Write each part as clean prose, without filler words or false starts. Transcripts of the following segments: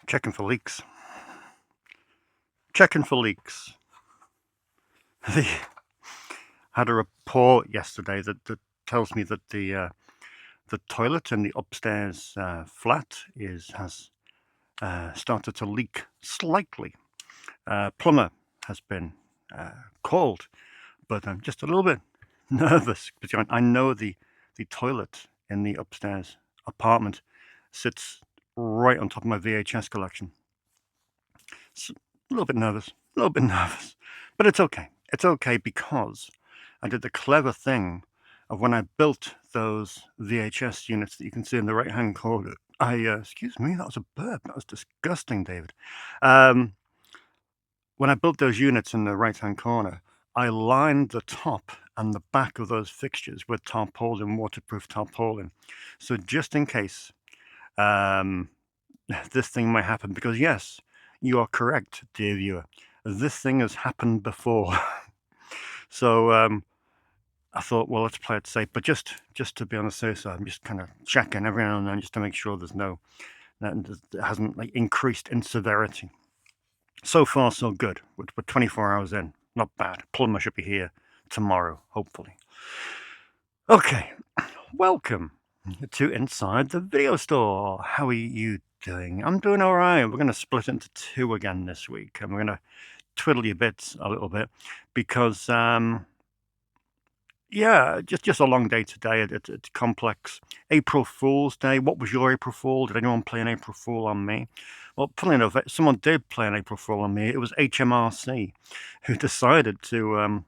Checking for leaks. Checking for leaks. They had a report yesterday that tells me that the toilet in the upstairs flat has started to leak slightly. Plumber has been called, but I'm just a little bit nervous because I know the toilet in the upstairs apartment sits right on top of my VHS collection. So a little bit nervous, but it's okay. It's okay because I did the clever thing of when I built those VHS units that you can see in the right-hand corner. Excuse me, that was a burp. That was disgusting, David. When I built those units in the right-hand corner, I lined the top and the back of those fixtures with tarpaulin, waterproof tarpaulin. So just in case this thing might happen, because yes, you are correct, dear viewer. This thing has happened before. So I thought, well, let's play it safe. But just to be on the safe side, I'm just kind of checking every now and then just to make sure that it hasn't increased in severity. So far, so good. We're 24 hours in. Not bad. Plumber should be here tomorrow, hopefully. Okay, welcome to Inside the Video Store. How are you doing? I'm doing all right. We're going to split it into two again this week, and we're going to twiddle your bits a little bit because, yeah, just a long day today. It's complex. April Fool's Day. What was your April Fool? Did anyone play an April Fool on me? Well, funnily enough, someone did play an April Fool on me. It was HMRC who decided to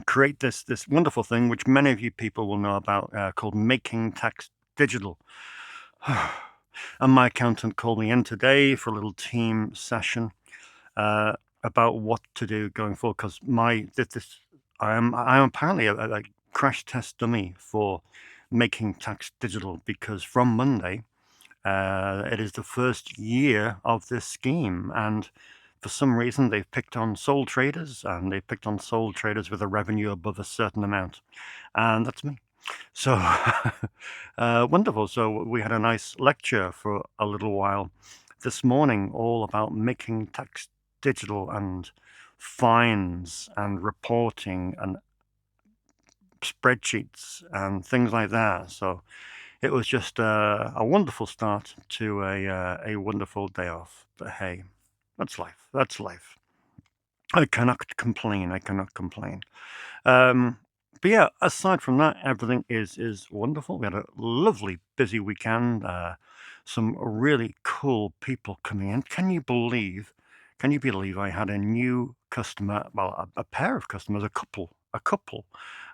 create this wonderful thing, which many of you people will know about, called Making Tax Digital. And my accountant called me in today for a little team session about what to do going forward, because I am apparently a crash test dummy for Making Tax Digital, because from Monday it is the first year of this scheme, and for some reason they've picked on sole traders, and they've picked on sole traders with a revenue above a certain amount, and that's me. So wonderful. So we had a nice lecture for a little while this morning, all about making tax digital and fines and reporting and spreadsheets and things like that. So it was just a wonderful start to a wonderful day off. But hey, that's life. That's life. I cannot complain. But yeah, aside from that, everything is wonderful. We had a lovely busy weekend. Some really cool people coming in. Can you believe I had a new customer? Well, a pair of customers, a couple,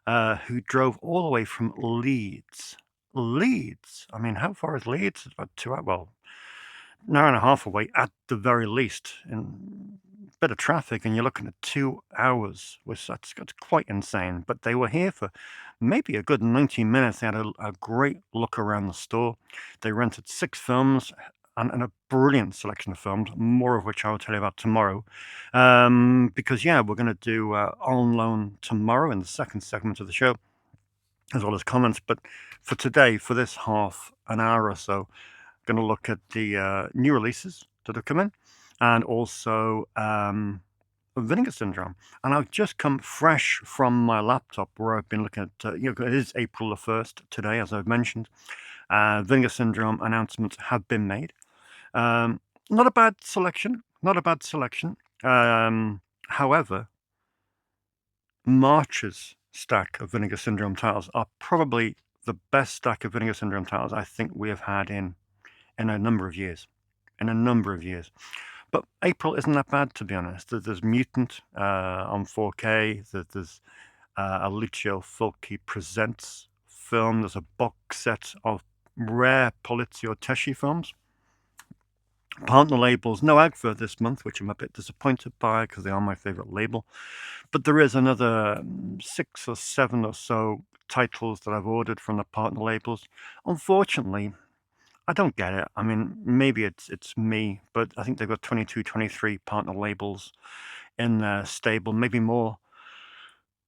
who drove all the way from Leeds. Leeds. I mean, how far is Leeds? It's about 2 hours. Well, an hour and a half away at the very least, in a bit of traffic, and you're looking at 2 hours, which that's quite insane. But they were here for maybe a good 90 minutes. They had a great look around the store. They rented 6 films and a brilliant selection of films, more of which I will tell you about tomorrow. Because, yeah, we're going to do On Loan tomorrow in the second segment of the show, as well as comments. But for today, for this half an hour or so, going to look at the new releases that have come in, and also Vinegar Syndrome. And I've just come fresh from my laptop where I've been looking at, it is April the 1st today, as I've mentioned. Vinegar Syndrome announcements have been made. Not a bad selection. However, March's stack of Vinegar Syndrome titles are probably the best stack of Vinegar Syndrome titles I think we have had in a number of years. But April isn't that bad, to be honest. There's Mutant on 4K. There's a Lucio Fulci Presents film. There's a box set of rare Polizio Tesci films. Partner labels, no Agfa this month, which I'm a bit disappointed by because they are my favorite label. But there is another 6 or 7 or so titles that I've ordered from the partner labels. Unfortunately, I don't get it. I mean, maybe it's me, but I think they've got 22, 23 partner labels in their stable, maybe more.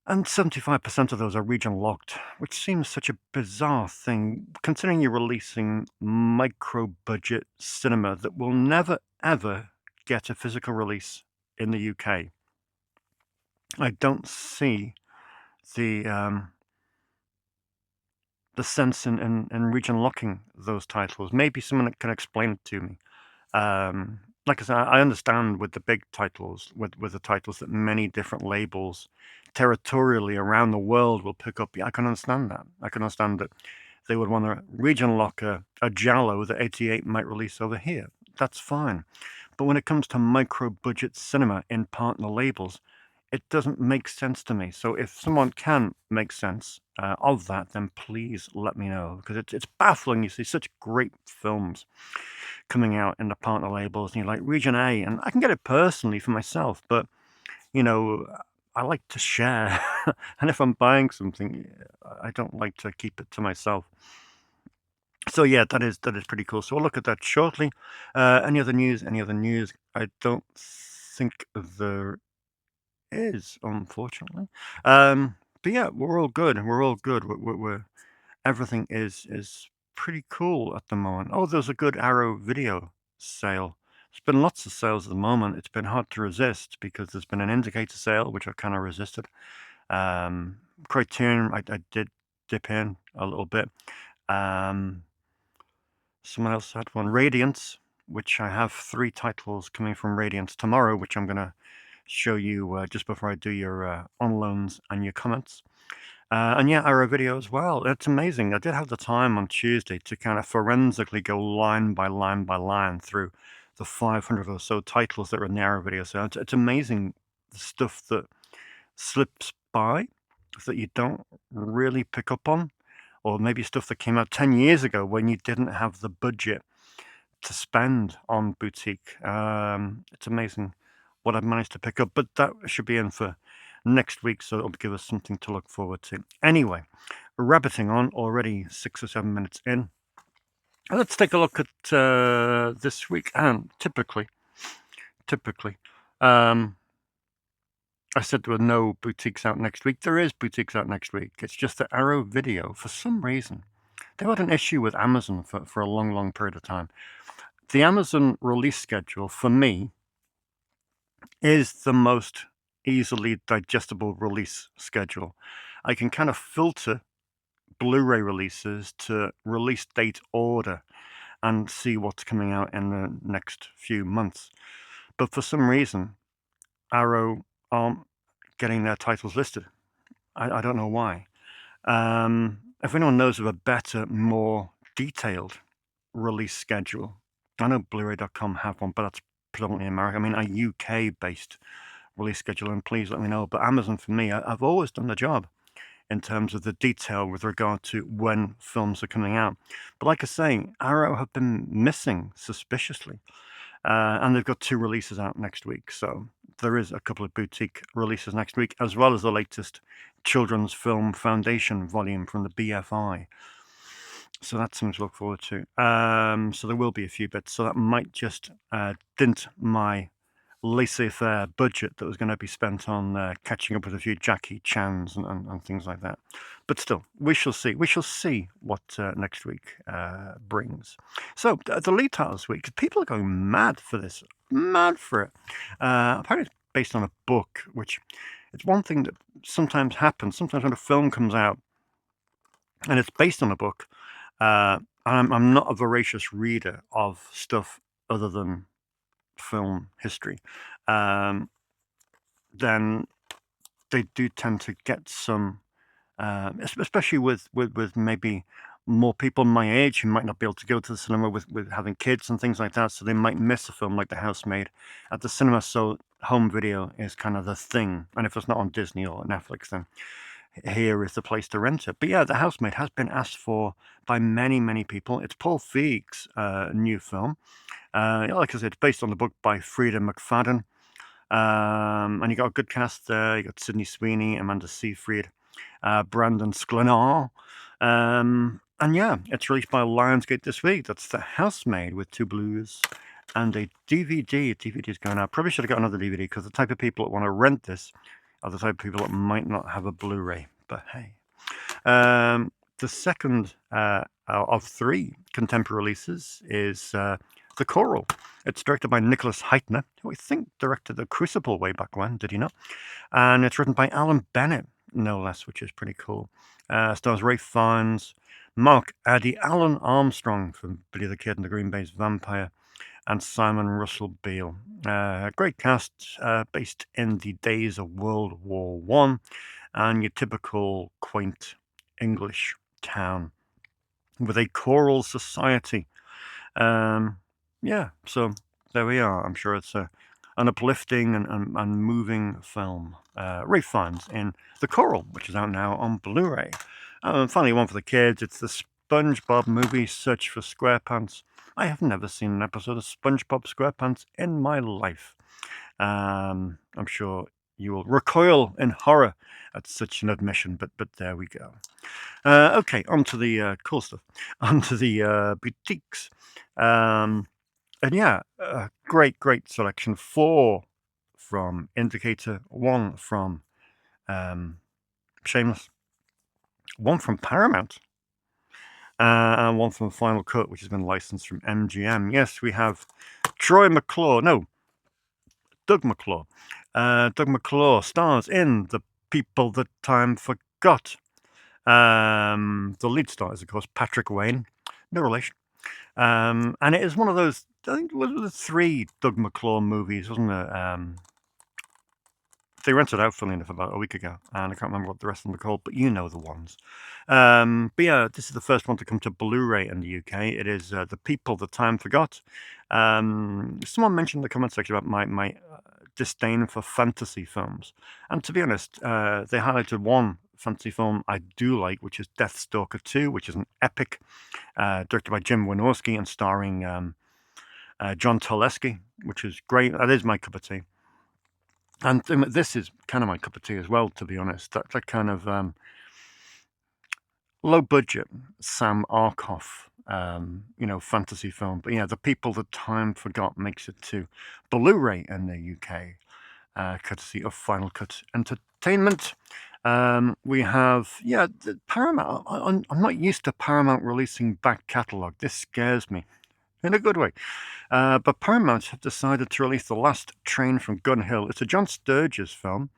And 75% of those are region locked, which seems such a bizarre thing, considering you're releasing micro budget cinema that will never ever get a physical release in the UK. I don't see the sense in region locking those titles. Maybe someone can explain it to me. Like I said, I understand with the big titles, with the titles that many different labels territorially around the world will pick up. Yeah, I can understand that. I can understand that they would want to region lock a Giallo that 88 might release over here. That's fine. But when it comes to micro budget cinema in partner labels, it doesn't make sense to me. So if someone can make sense of that, then please let me know, because it's baffling. You see such great films coming out in the partner labels, and you're like Region A, and I can get it personally for myself, but you know, I like to share, and if I'm buying something, I don't like to keep it to myself. So yeah, that is pretty cool. So we'll look at that shortly. Any other news? Any other news? I don't think there is, unfortunately. But yeah, we're all good. We're all good. We're everything is pretty cool at the moment. Oh, there's a good Arrow video sale. There's been lots of sales at the moment. It's been hard to resist because there's been an indicator sale, which I kind of resisted. Criterion, I did dip in a little bit. Um, Someone else had one. Radiance, which I have 3 titles coming from Radiance tomorrow, which I'm going to show you just before I do your on loans and your comments. And yeah, Arrow Video as well. It's amazing. I did have the time on Tuesday to kind of forensically go line by line by line through the 500 or so titles that are in the Arrow Video. So it's amazing the stuff that slips by that you don't really pick up on, or maybe stuff that came out 10 years ago when you didn't have the budget to spend on boutique. It's amazing what I've managed to pick up, but that should be in for next week, so it'll give us something to look forward to. Anyway, rabbiting on, already 6 or 7 minutes in. Let's take a look at this week. And typically, um, I said there were no boutiques out next week. There is boutiques out next week. It's just that Arrow Video, for some reason, they had an issue with Amazon for a long, long period of time. The Amazon release schedule, for me, is the most easily digestible release schedule. I can kind of filter Blu-ray releases to release date order and see what's coming out in the next few months. But for some reason, Arrow aren't getting their titles listed. I don't know why. If anyone knows of a better, more detailed release schedule, I know Blu-ray.com have one, but that's predominantly America. I mean, a UK-based release schedule, and please let me know. But Amazon, for me, I've always done the job in terms of the detail with regard to when films are coming out. But like I say, Arrow have been missing suspiciously. And they've got 2 releases out next week. So there is a couple of boutique releases next week, as well as the latest Children's Film Foundation volume from the BFI. So that's something to look forward to. So there will be a few bits. So that might just dint my laissez-faire budget that was going to be spent on catching up with a few Jackie Chans and things like that. But still, we shall see. We shall see what next week brings. So the lead title this week, people are going mad for this, mad for it. Apparently it's based on a book, which it's one thing that sometimes happens. Sometimes when a film comes out and it's based on a book, and I'm not a voracious reader of stuff other than film history, then they do tend to get some, especially with maybe more people my age who might not be able to go to the cinema with having kids and things like that, so they might miss a film like The Housemaid at the cinema. So home video is kind of the thing, and if it's not on Disney or Netflix, then here is the place to rent it. But yeah, The Housemaid has been asked for by many, many people. It's Paul Feig's new film. Like I said, it's based on the book by Frida McFadden. And you got a good cast there. You got Sydney Sweeney, Amanda Seyfried, Brandon Sklenar. And yeah, it's released by Lionsgate this week. That's The Housemaid with 2 blues and a DVD. A DVD is going out. Probably should have got another DVD because the type of people that want to rent this are the type of people that might not have a Blu-ray. But hey. The second of 3 contemporary releases is The Choral. It's directed by Nicholas Heitner, who I think directed The Crucible way back when, did he not? And it's written by Alan Bennett, no less, which is pretty cool. Stars Ray Fiennes, Mark Addy, Alan Armstrong from Billy the Kid and the Green Bay's Vampire, and Simon Russell Beale. Great cast, based in the days of World War One, and your typical quaint English town with a choral society. Yeah, so there we are. I'm sure it's an uplifting and moving film. Ray Fiennes in The Choral, which is out now on Blu-ray. Finally, one for the kids. It's the SpongeBob movie, Search for SquarePants. I have never seen an episode of SpongeBob SquarePants in my life. I'm sure you will recoil in horror at such an admission, but there we go. Okay, on to the cool stuff. On to the boutiques. And yeah, great selection. 4 from Indicator, 1 from Shameless, 1 from Paramount, and 1 from Final Cut, which has been licensed from MGM. Yes, we have Doug McClure. Doug McClure stars in The People That Time Forgot. The lead star is, of course, Patrick Wayne. No relation. And it is one of those, I think it was the 3 Doug McClure movies, wasn't it? They rented out, funnily enough, about a week ago, and I can't remember what the rest of them are called, but you know the ones. But yeah, this is the first one to come to Blu-ray in the UK. It is The People That Time Forgot. Someone mentioned in the comment section about my disdain for fantasy films, and to be honest, they highlighted one fantasy film I do like, which is Deathstalker 2, which is an epic, directed by Jim Wynorski and starring John Toleski, which is great. That is my cup of tea. And this is kind of my cup of tea as well, to be honest. That kind of low budget Sam Arkoff, fantasy film. But yeah, The People That Time Forgot makes it to Blu-ray in the UK, courtesy of Final Cut Entertainment. We have, the Paramount. I'm not used to Paramount releasing back catalogue. This scares me in a good way. But Paramount have decided to release The Last Train from Gun Hill. It's a John Sturges film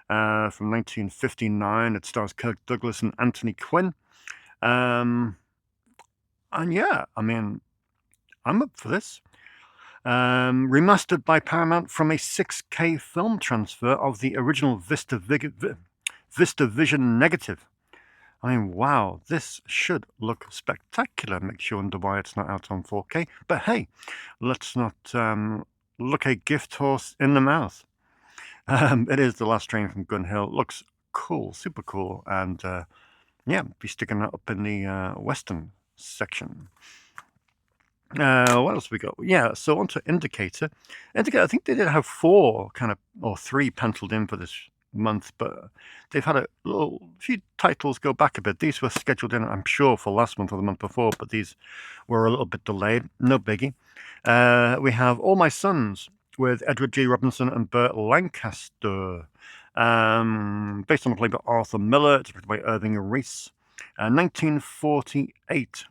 from 1959. It stars Kirk Douglas and Anthony Quinn. And yeah, I mean, I'm up for this. Remastered by Paramount from a 6K film transfer of the original VistaVision negative. I mean, wow, this should look spectacular. Makes you wonder why it's not out on 4K. But hey, let's not look a gift horse in the mouth. It is The Last Train from Gun Hill. Looks cool, super cool. And yeah, be sticking that up in the Western section. What else we got? Yeah, so on to Indicator. Indicator, I think they did have 4 or 3 penciled in for this month, but they've had a few titles go back a bit. These were scheduled in, I'm sure, for last month or the month before, but these were a little bit delayed. No biggie. We have All My Sons with Edward G. Robinson and Burt Lancaster. Based on a play by Arthur Miller. It's written by Irving Reese. 1948.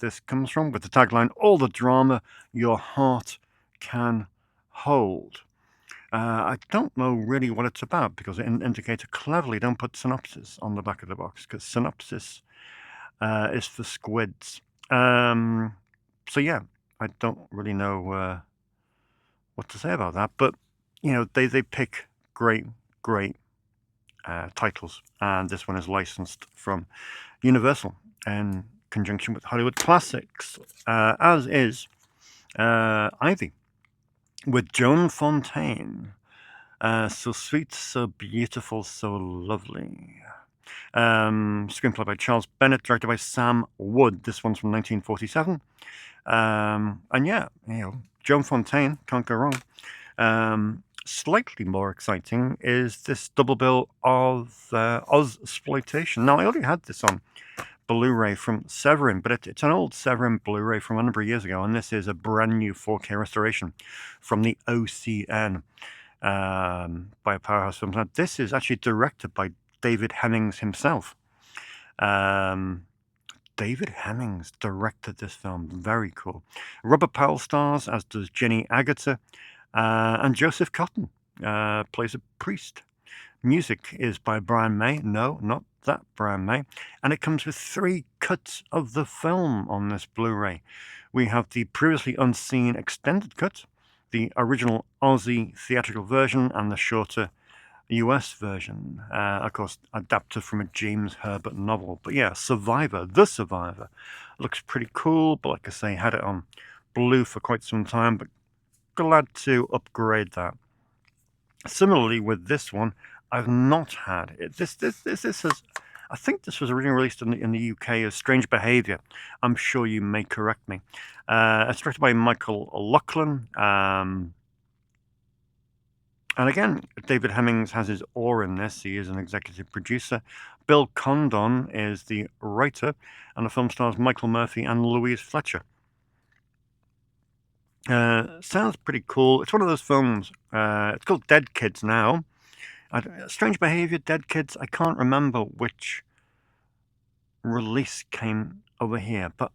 This comes from, with the tagline, "All the drama your heart can hold." I don't know really what it's about, because Indicator cleverly don't put synopsis on the back of the box, because synopsis is for squids. So yeah, I don't really know what to say about that, but they pick great titles, and this one is licensed from Universal in conjunction with Hollywood Classics, as is Ivy with Joan Fontaine. So sweet, so beautiful, so lovely. Screenplay by Charles Bennett, directed by Sam Wood. This one's from 1947. And yeah, Joan Fontaine, can't go wrong. Slightly more exciting is this double bill of Ozploitation. Now, I already had this on Blu-ray from Severin, but it's an old Severin Blu-ray from a number of years ago, and this is a brand new 4K restoration from the OCN by Powerhouse Films. Now, this is actually directed by David Hemmings himself. David Hemmings directed this film. Very cool. Robert Powell stars, as does Jenny Agutter, and Joseph Cotton plays a priest. Music is by Brian May. No, not that Brian May. And it comes with 3 cuts of the film on this Blu-ray. We have the previously unseen extended cut, the original Aussie theatrical version, and the shorter US version. Of course, adapted from a James Herbert novel. But yeah, Survivor, The Survivor, looks pretty cool. But like I say, had it on blue for quite some time, but glad to upgrade that. Similarly with this one, I've not had it. This has, I think this was originally released in the UK as Strange Behaviour. I'm sure you may correct me. It's directed by Michael Lachlan. And again, David Hemmings has his oar in this. He is an executive producer. Bill Condon is the writer, and the film stars Michael Murphy and Louise Fletcher. Sounds pretty cool. It's one of those films. It's called Dead Kids now. Strange Behaviour, Dead Kids. I can't remember which release came over here, but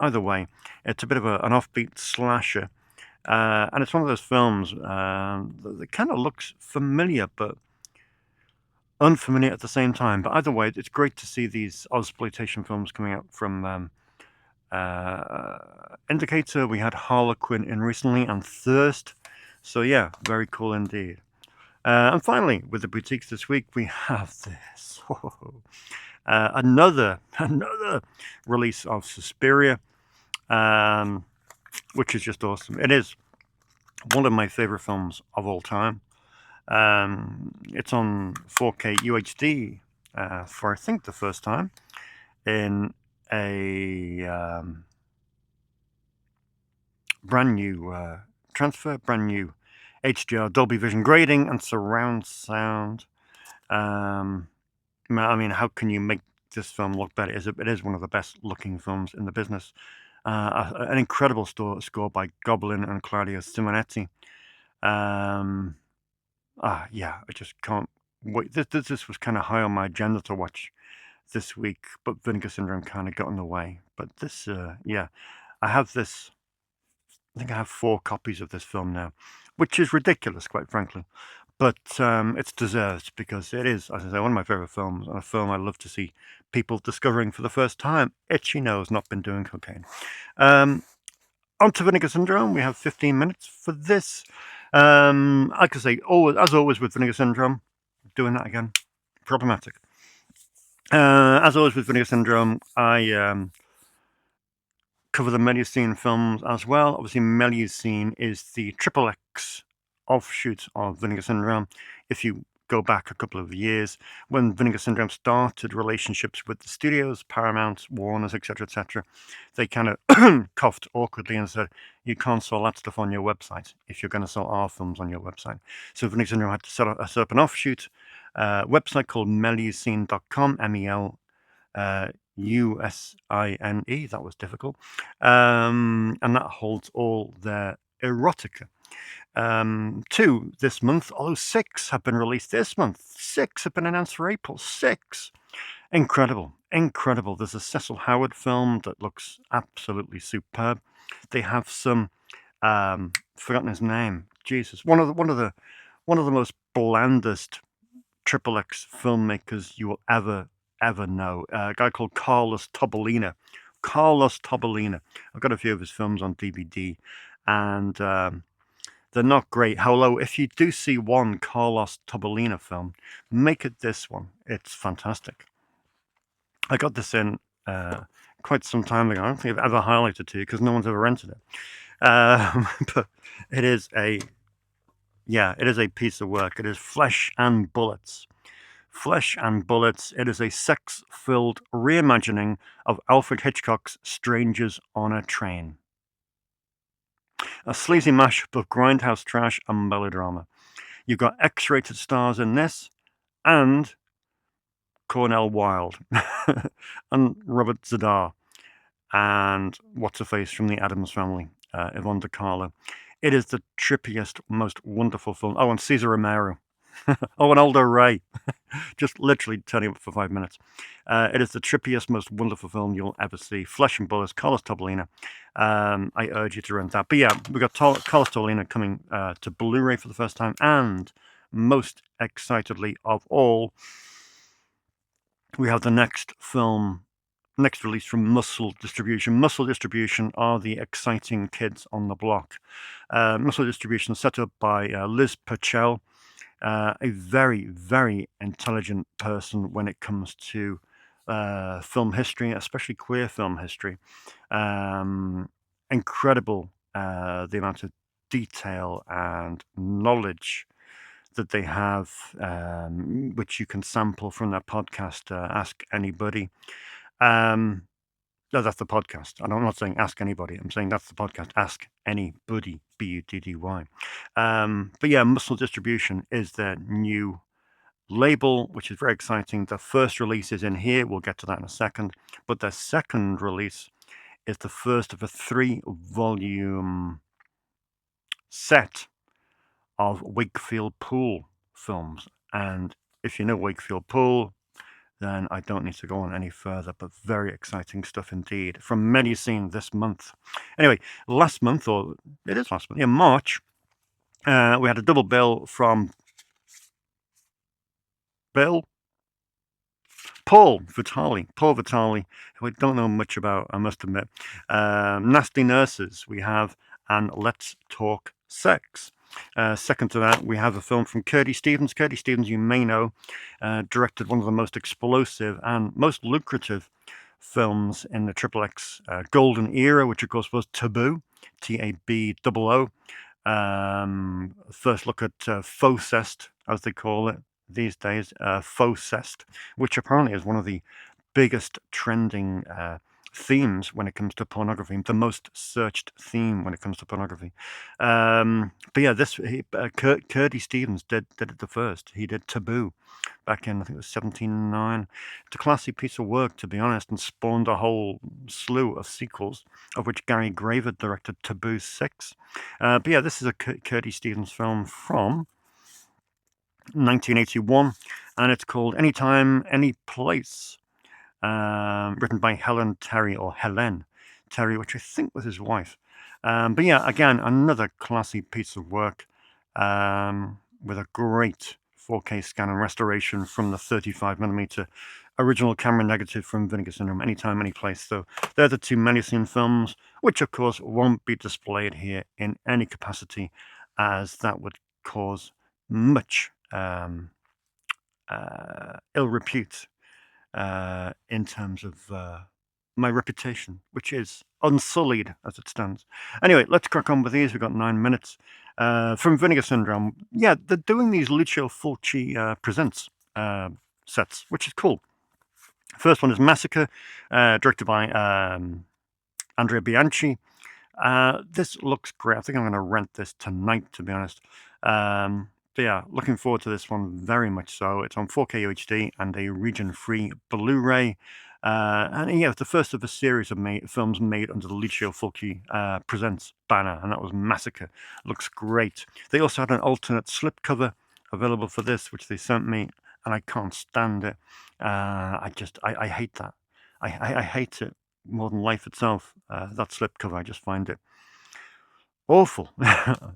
either way, it's a bit of an offbeat slasher. And it's one of those films that kind of looks familiar, but unfamiliar at the same time. But either way, it's great to see these Ozploitation films coming out from Indicator. We had Harlequin in recently, and Thirst. So yeah, very cool indeed. And finally, with the boutiques this week, we have this. Another release of Suspiria, which is just awesome. It is one of my favorite films of all time. It's on 4K UHD for, I think, the first time in a brand new transfer, brand new HDR, Dolby Vision grading, and surround sound. I mean, how can you make this film look better? It is one of the best looking films in the business. An incredible score by Goblin and Claudio Simonetti. Yeah, I just can't wait. This was kind of high on my agenda to watch this week, but Vinegar Syndrome kind of got in the way. But this, yeah, I have this. I think I have 4 copies of this film now, which is ridiculous, quite frankly. But it's deserved because it is, as I say, one of my favorite films, and a film I love to see people discovering for the first time. Itchy nose, not been doing cocaine. On to Vinegar Syndrome. We have 15 minutes for this. Like I say, as always with Vinegar Syndrome, doing that again, problematic. As always with Vinegar Syndrome, I cover the Melusine films as well. Obviously, Melusine is the Triple X offshoot of Vinegar Syndrome. If you go back a couple of years, when Vinegar Syndrome started relationships with the studios, Paramount, Warners, etc., they kind of coughed awkwardly and said, you can't sell that stuff on your website if you're going to sell our films on your website. So Vinegar Syndrome had to set up an offshoot website called melusine.com, MELUSINE. That was difficult. And that holds all their erotica. 2 this month, although 6 have been released this month. 6 have been announced for April. 6. Incredible. There's a Cecil Howard film that looks absolutely superb. They have some forgotten his name. Jesus, one of the most blandest Triple X filmmakers you will ever know. A guy called Carlos Tobolina. I've got a few of his films on DVD, and they're not great. However, if you do see one Carlos Tobolina film, make it this one. It's fantastic. I got this in quite some time ago. I don't think I've ever highlighted to you because no one's ever rented it. But it is a piece of work. It is Flesh and Bullets. Flesh and Bullets. It is a sex-filled reimagining of Alfred Hitchcock's Strangers on a Train. A sleazy mashup of grindhouse trash and melodrama. You've got X-rated stars in this, and Cornell Wilde and Robert Zadar and what's-her-face from the Addams Family, Yvonne De Carlo. It is the trippiest, most wonderful film. Oh, and Cesar Romero. Oh, and Aldo Ray. Just literally turning up for 5 minutes. It is the trippiest, most wonderful film you'll ever see. Flesh and Bullets, Carlos Tobalina. I urge you to rent that. But yeah, we got Carlos Tobalina coming to Blu-ray for the first time, and most excitedly of all, we have the next release from Muscle Distribution. Muscle Distribution are the exciting kids on the block. Muscle Distribution set up by Liz Purcell, a very, very intelligent person when it comes to film history, especially queer film history. Incredible the amount of detail and knowledge that they have, which you can sample from their podcast, Ask Anybody. No, that's the podcast. And I'm not saying ask anybody. I'm saying that's the podcast. Ask Anybody, Buddy. But yeah, Muscle Distribution is their new label, which is very exciting. The first release is in here. We'll get to that in a second. But their second release is the first of a 3-volume set of Wakefield Pool films. And if you know Wakefield Pool, then I don't need to go on any further, but very exciting stuff indeed from many seen this month. Anyway, last month, or it is last month, in March, we had a double bill from Paul Vitale, who I don't know much about, I must admit. Nasty Nurses, we have, and Let's Talk Sex. Second to that, we have a film from Curdy Stevens. Curdy Stevens, you may know, directed one of the most explosive and most lucrative films in the XXX golden era, which of course was Taboo, Taboo. First look at Faucest, as they call it these days, Faucest, which apparently is one of the biggest trending themes when it comes to pornography, the most searched theme when it comes to pornography. But yeah, Curdy Stevens did it the first. He did Taboo back in, I think it was 1709. It's a classy piece of work, to be honest, and spawned a whole slew of sequels, of which Gary Graver directed Taboo 6. But yeah, this is a Curdy Stevens film from 1981, and it's called Anytime, Any Place. Written by Helen Terry, which I think was his wife. But yeah, again, another classy piece of work with a great 4K scan and restoration from the 35mm original camera negative from Vinegar Syndrome, Anytime, Any Place. So they're the two many-seen films, which of course won't be displayed here in any capacity, as that would cause much ill repute in terms of my reputation, which is unsullied as it stands. Anyway, let's crack on with these. We've got 9 minutes. From Vinegar Syndrome, yeah, they're doing these Lucio Fulci Presents sets, which is cool. First one is Massacre, directed by Andrea Bianchi. This looks great. I think I'm going to rent this tonight, to be honest. But yeah, looking forward to this one very much so. It's on 4K UHD and a region-free Blu-ray. And yeah, it's the first of a series of films made under the Lucio Fulci Presents banner, and that was Massacre. Looks great. They also had an alternate slipcover available for this, which they sent me, and I can't stand it. I hate that. I hate it more than life itself, that slipcover. I just find it awful.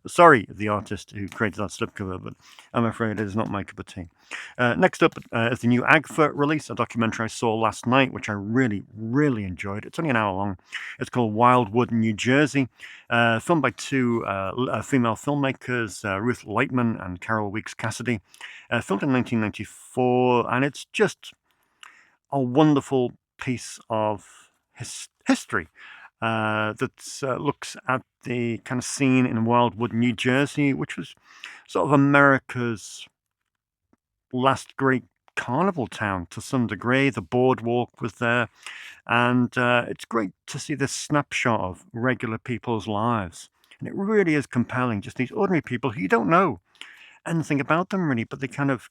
Sorry, the artist who created that slipcover, but I'm afraid it is not my cup of tea. Next up is the new Agfa release, a documentary I saw last night, which I really, really enjoyed. It's only an hour long. It's called Wildwood, New Jersey, filmed by two female filmmakers, Ruth Lightman and Carol Weeks Cassidy. Filmed in 1994, and it's just a wonderful piece of history. That looks at the kind of scene in Wildwood, New Jersey, which was sort of America's last great carnival town to some degree. The boardwalk was there, and it's great to see this snapshot of regular people's lives. And it really is compelling, just these ordinary people who you don't know anything about them really, but they kind of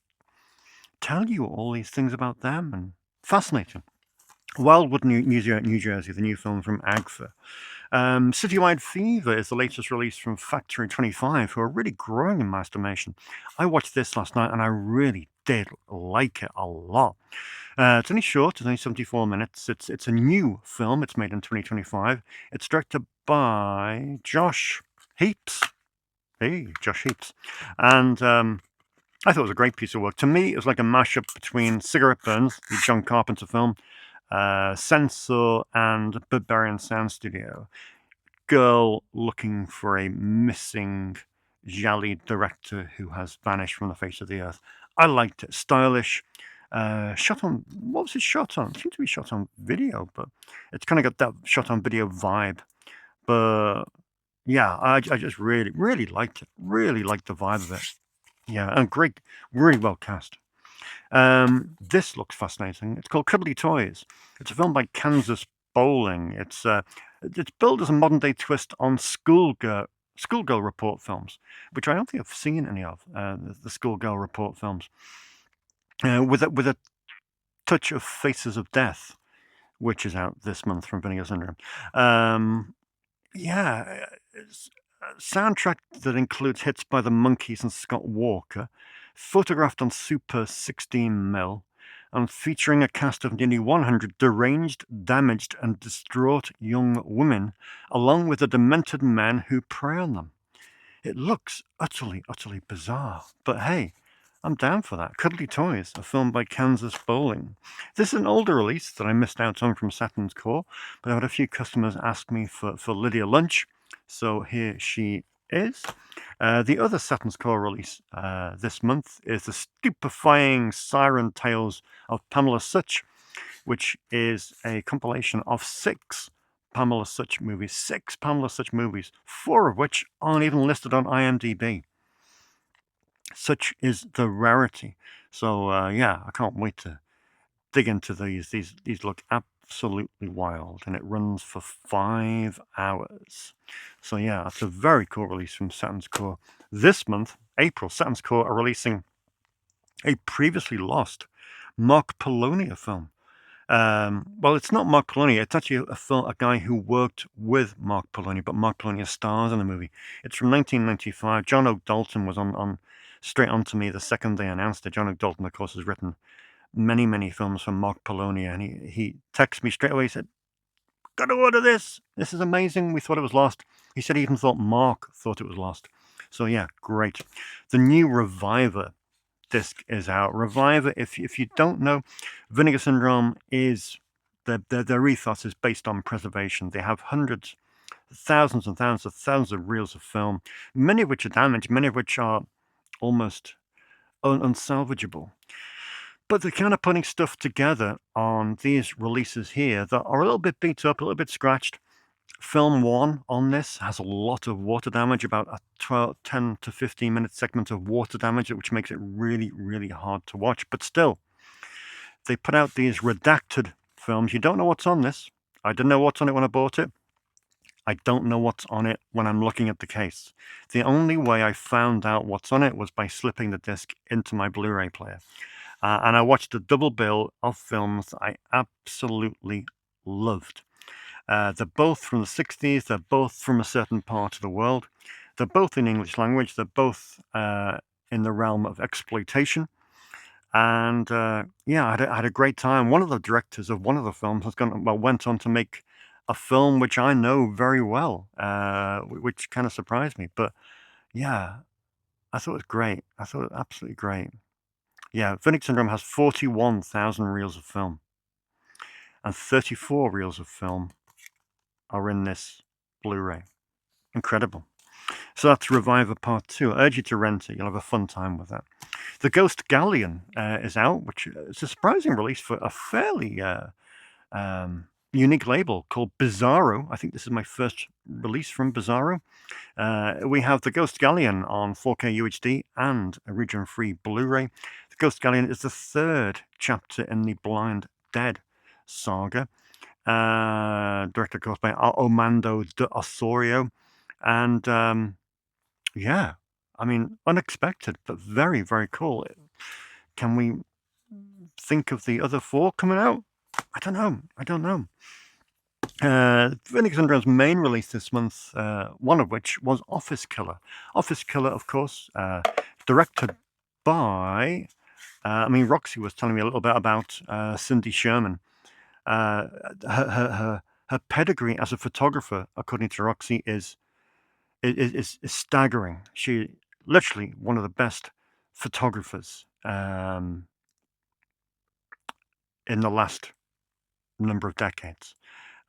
tell you all these things about them, and fascinating. Wildwood, New Jersey, the new film from AGFA. Citywide Fever is the latest release from Factory 25, who are really growing in my estimation. I watched this last night and I really did like it a lot. It's only short, it's only 74 minutes. It's a new film, it's made in 2025. It's directed by Josh Heaps. Hey, Josh Heaps. And I thought it was a great piece of work. To me, it was like a mashup between Cigarette Burns, the John Carpenter film, Censor, and Barbarian Sound Studio. Girl looking for a missing Jali director who has vanished from the face of the earth. I liked it. Stylish. Shot on, what was it shot on? It seemed to be shot on video, but it's kind of got that shot on video vibe. But yeah, I just really, really liked it. Really liked the vibe of it. Yeah, and great, really well cast. This looks fascinating. It's called Cuddly Toys. It's a film by Kansas Bowling. It's billed as a modern day twist on Schoolgirl Report films, which I don't think I've seen any of the Schoolgirl Report films. With a touch of Faces of Death, which is out this month from Vinegar Syndrome. Yeah, it's a soundtrack that includes hits by the Monkees and Scott Walker, photographed on Super 16mm, and featuring a cast of nearly 100 deranged, damaged, and distraught young women, along with the demented men who prey on them. It looks utterly, utterly bizarre, but hey, I'm down for that. Cuddly Toys, a film by Kansas Bowling. This is an older release that I missed out on from Saturn's Core, but I had a few customers ask me for Lydia Lunch, so here she is. The other Saturn's Core release this month is the stupefying Siren Tales of Pamela Sutch, which is a compilation of 6 Pamela Sutch movies, 4 of which aren't even listed on IMDb. Such is the rarity. So yeah, I can't wait to dig into these. These look absolutely wild, and it runs for 5 hours. So yeah, it's a very cool release from Saturn's Core. This month, April, Saturn's Core are releasing a previously lost Mark Polonia film. Well, it's not Mark Polonia. It's actually a guy who worked with Mark Polonia, but Mark Polonia stars in the movie. It's from 1995. John O'Dalton was on straight on to me the second they announced it. John O'Dalton, of course, has written many, many films from Mark Polonia, and he texted me straight away. He said, "Got to order this. This is amazing. We thought it was lost." He said he even thought Mark thought it was lost. So yeah, great. The new Reviver disc is out. Reviver, if you don't know, Vinegar Syndrome is their ethos is based on preservation. They have hundreds, thousands and thousands of reels of film, many of which are damaged, many of which are almost unsalvageable. But they're kind of putting stuff together on these releases here that are a little bit beat up, a little bit scratched. Film 1 on this has a lot of water damage, about a 10 to 15 minute segment of water damage, which makes it really, really hard to watch. But still, they put out these redacted films. You don't know what's on this. I didn't know what's on it when I bought it. I don't know what's on it when I'm looking at the case. The only way I found out what's on it was by slipping the disc into my Blu-ray player. And I watched a double bill of films that I absolutely loved. They're both from the 60s. They're both from a certain part of the world. They're both in English language. They're both in the realm of exploitation. And yeah, I had a great time. One of the directors of one of the films went on to make a film which I know very well, which kind of surprised me. But yeah, I thought it was great. I thought it was absolutely great. Yeah, Vinegar Syndrome has 41,000 reels of film, and 34 reels of film are in this Blu-ray. Incredible. So that's Reviver Part 2. I urge you to rent it. You'll have a fun time with that. The Ghost Galleon is out, which is a surprising release for a fairly unique label called Bizarro. I think this is my first release from Bizarro. We have The Ghost Galleon on 4K UHD and a region-free Blu-ray. The Ghost Galleon is the 3rd chapter in the Blind Dead saga. Directed, of course, by Armando de Osorio. And yeah, I mean, unexpected, but very, very cool. Can we think of the other 4 coming out? I don't know. I don't know. Vinegar Syndrome's main release this month, one of which was Office Killer. Office Killer, of course, directed by, Roxy was telling me a little bit about Cindy Sherman. Her pedigree as a photographer, according to Roxy, is staggering. She literally one of the best photographers in the last number of decades.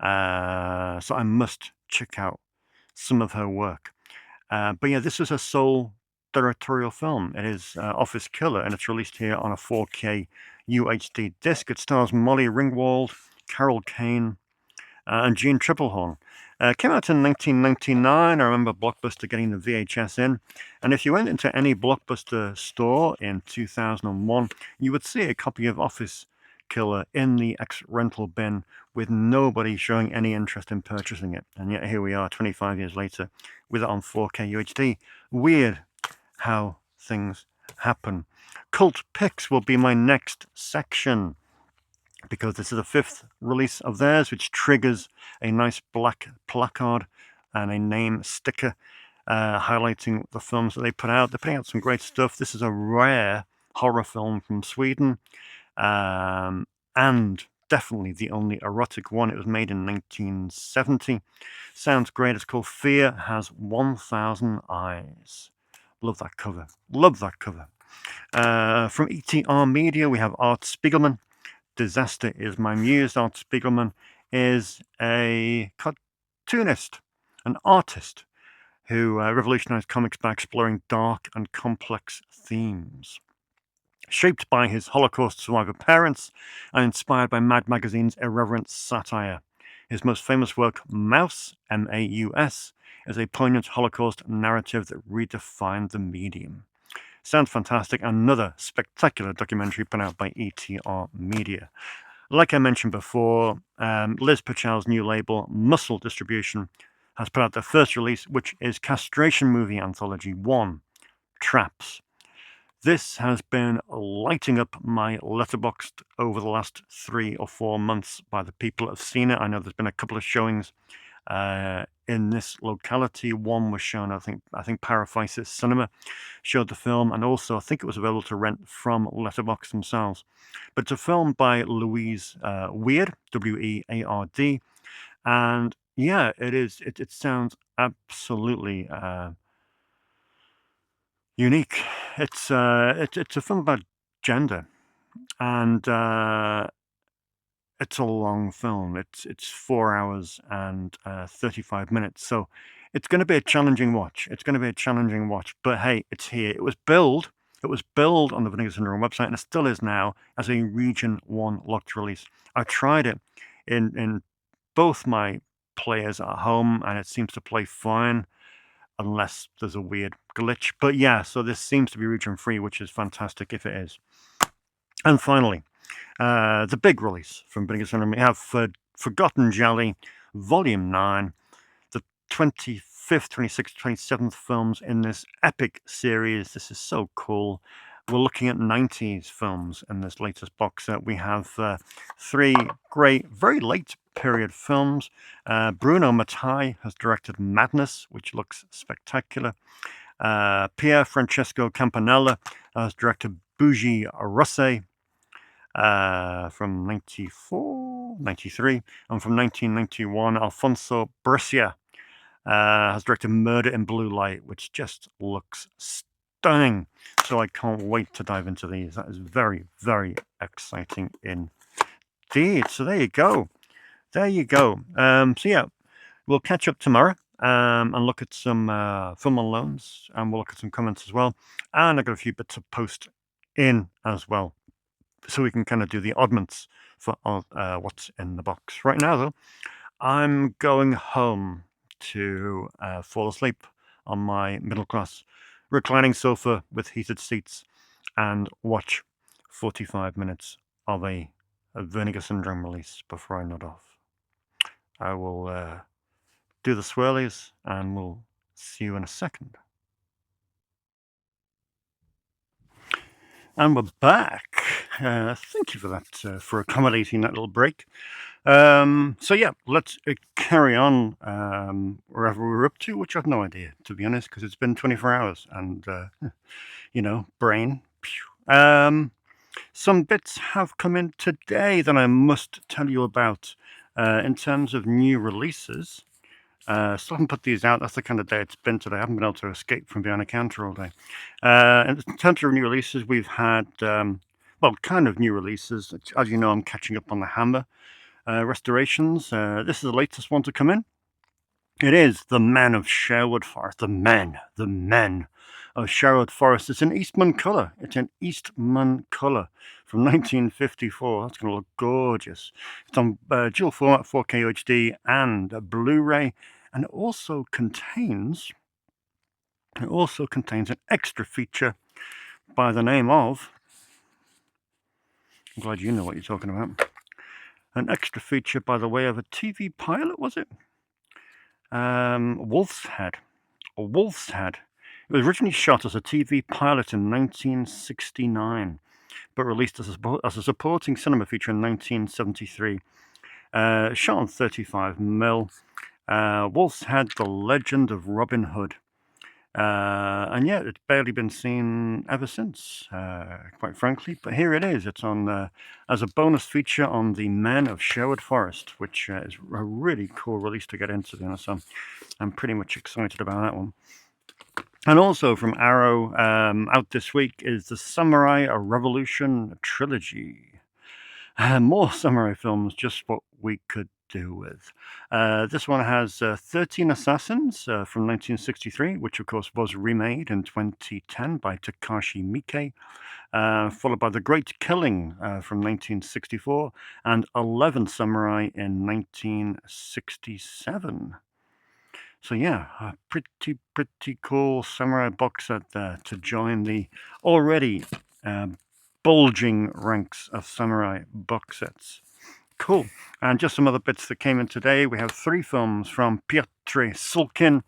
So I must check out some of her work. But yeah, this is her sole directorial film. It is Office Killer, and it's released here on a 4K UHD disc. It stars Molly Ringwald, Carol Kane, and Jean Triplehorn. Came out in 1999. I remember Blockbuster getting the VHS in. And if you went into any Blockbuster store in 2001, you would see a copy of Office Killer in the ex-rental bin with nobody showing any interest in purchasing it. And yet here we are 25 years later with it on 4K UHD. Weird how things happen. Cult Picks will be my next section, because this is the 5th release of theirs, which triggers a nice black placard and a name sticker highlighting the films that they put out. They're putting out some great stuff. This is a rare horror film from Sweden, and definitely the only erotic one. It was made in 1970. Sounds great. It's called Fear Has 1,000 Eyes. Love that cover. Love that cover. From ETR Media, we have Art Spiegelman. Disaster is My Muse. Art Spiegelman is a cartoonist, an artist who revolutionized comics by exploring dark and complex themes. Shaped by his Holocaust survivor parents and inspired by Mad Magazine's irreverent satire. His most famous work, Maus, M-A-U-S, is a poignant Holocaust narrative that redefined the medium. Sounds fantastic. Another spectacular documentary put out by ETR Media. Like I mentioned before, Liz Pachal's new label, Muscle Distribution, has put out their first release, which is Castration Movie Anthology 1, Traps. This has been lighting up my Letterboxd over the last 3 or 4 months by the people that have seen it. I know there's been a couple of showings in this locality. One was shown, I think Paraphysis Cinema showed the film, and also I think it was available to rent from Letterboxd themselves. But it's a film by Louise Weird, W-E-A-R-D, and yeah, it sounds absolutely unique. It's a film about gender, and it's a long film. It's 4 hours and 35 minutes. So it's going to be a challenging watch. But hey, it's here. It was billed on the Vinegar Syndrome website, and it still is now as a Region 1 locked release. I tried it in both my players at home, and it seems to play fine unless there's a weird glitch. But yeah, so this seems to be region free, which is fantastic if it is. And finally, the big release from Vinegar Syndrome, we have Forgotten Jelly, Volume 9, the 25th, 26th, 27th films in this epic series. This is so cool. We're looking at 90s films in this latest box set. We have 3 great, very late period films. Bruno Mattei has directed Madness, which looks spectacular. Pier Francesco Campanella has directed Bougie Rosse from 94, 93, and from 1991, Alfonso Brescia has directed Murder in Blue Light, which just looks stunning. So I can't wait to dive into these. That is very, very exciting indeed. So there you go. So yeah, we'll catch up tomorrow and look at some film on loans, and we'll look at some comments as well. And I've got a few bits of post in as well, so we can kind of do the oddments for what's in the box. Right now, though, I'm going home to fall asleep on my middle-class reclining sofa with heated seats and watch 45 minutes of a Vinegar Syndrome release before I nod off. I will do the swirlies, and we'll see you in a second. And we're back. Thank you for that, for accommodating that little break. So yeah, let's carry on wherever we're up to, which I've no idea, to be honest, because it's been 24 hours and, brain. Phew. Some bits have come in today that I must tell you about in terms of new releases. Still haven't put these out. That's the kind of day it's been today. I haven't been able to escape from behind a counter all day. In terms of new releases, we've had, kind of new releases. As you know, I'm catching up on the Hammer restorations. This is the latest one to come in. It is The Men of Sherwood Forest. The Men of Sherwood Forest. It's an Eastman colour. From 1954. That's going to look gorgeous. It's on dual format, 4K HD and Blu-ray, and it also contains an extra feature by the name of, I'm glad you know what you're talking about, an extra feature by the way of a TV pilot, was it? Wolf's Head. It was originally shot as a TV pilot in 1969, but released as a supporting cinema feature in 1973. Shot on 35mm. Wolf's Head, The Legend of Robin Hood. And yeah, it's barely been seen ever since, quite frankly. But here it is. It's on as a bonus feature on The Men of Sherwood Forest, which is a really cool release to get into, to be honest. I'm pretty much excited about that one. And also from Arrow, out this week is the Samurai Revolution trilogy. More samurai films, just what we could do with. This one has 13 Assassins from 1963, which of course was remade in 2010 by Takashi Miike, followed by The Great Killing from 1964 and 11 Samurai in 1967. So yeah, a pretty cool samurai box set there to join the already bulging ranks of samurai box sets. Cool. And just some other bits that came in today. We have 3 films from Piotr Sulkin,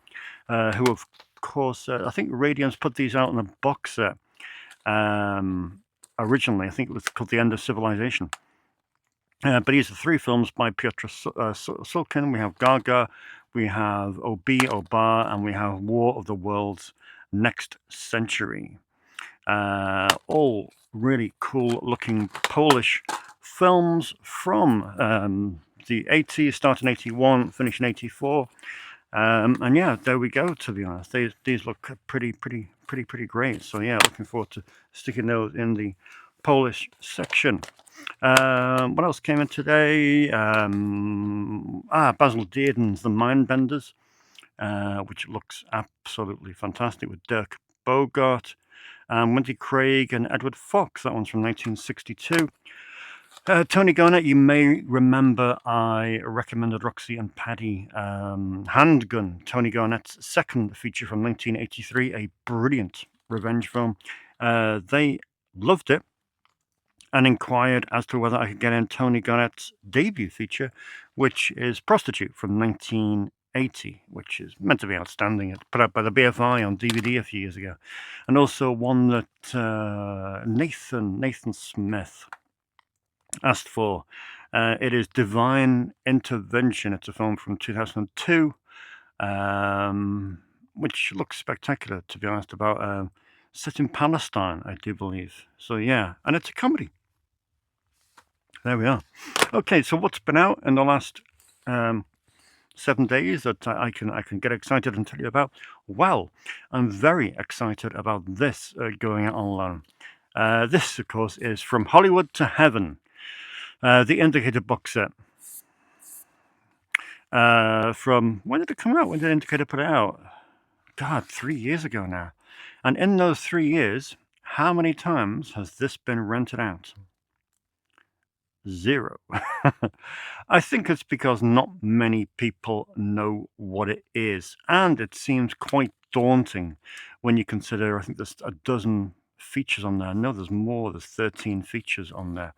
who of course, I think Radium's put these out in a box set. Originally, I think it was called The End of Civilization. But these are 3 films by Piotr Sulkin. We have Gaga, we have Oba, and we have War of the Worlds Next Century. All really cool looking Polish films from the 80s, starting in 81, finishing in 84. And yeah, there we go, to be honest. These look pretty great. So yeah, looking forward to sticking those in the Polish section. What else came in today? Basil Dearden's The Mindbenders, which looks absolutely fantastic with Dirk Bogart, Wendy Craig and Edward Fox. That one's from 1962. Tony Garnett, you may remember I recommended Roxy and Paddy Handgun, Tony Garnett's second feature from 1983, a brilliant revenge film. They loved it and inquired as to whether I could get in Tony Garnett's debut feature, which is Prostitute from 1980, which is meant to be outstanding. It's put out by the BFI on DVD a few years ago. And also one that Nathan Smith asked for. It is Divine Intervention. It's a film from 2002, which looks spectacular, to be honest, about set in Palestine, I do believe. So yeah, and it's a comedy. There we are. Okay, so what's been out in the last 7 days that I can get excited and tell you about? Well, I'm very excited about this going out on loan. This, of course, is From Hollywood to Heaven, the Indicator box set. From when did it come out? When did Indicator put it out? God, 3 years ago now. And in those 3 years, how many times has this been rented out? 0. I think it's because not many people know what it is, and it seems quite daunting when you consider, I think there's a dozen features on there. No, there's more. There's 13 features on there.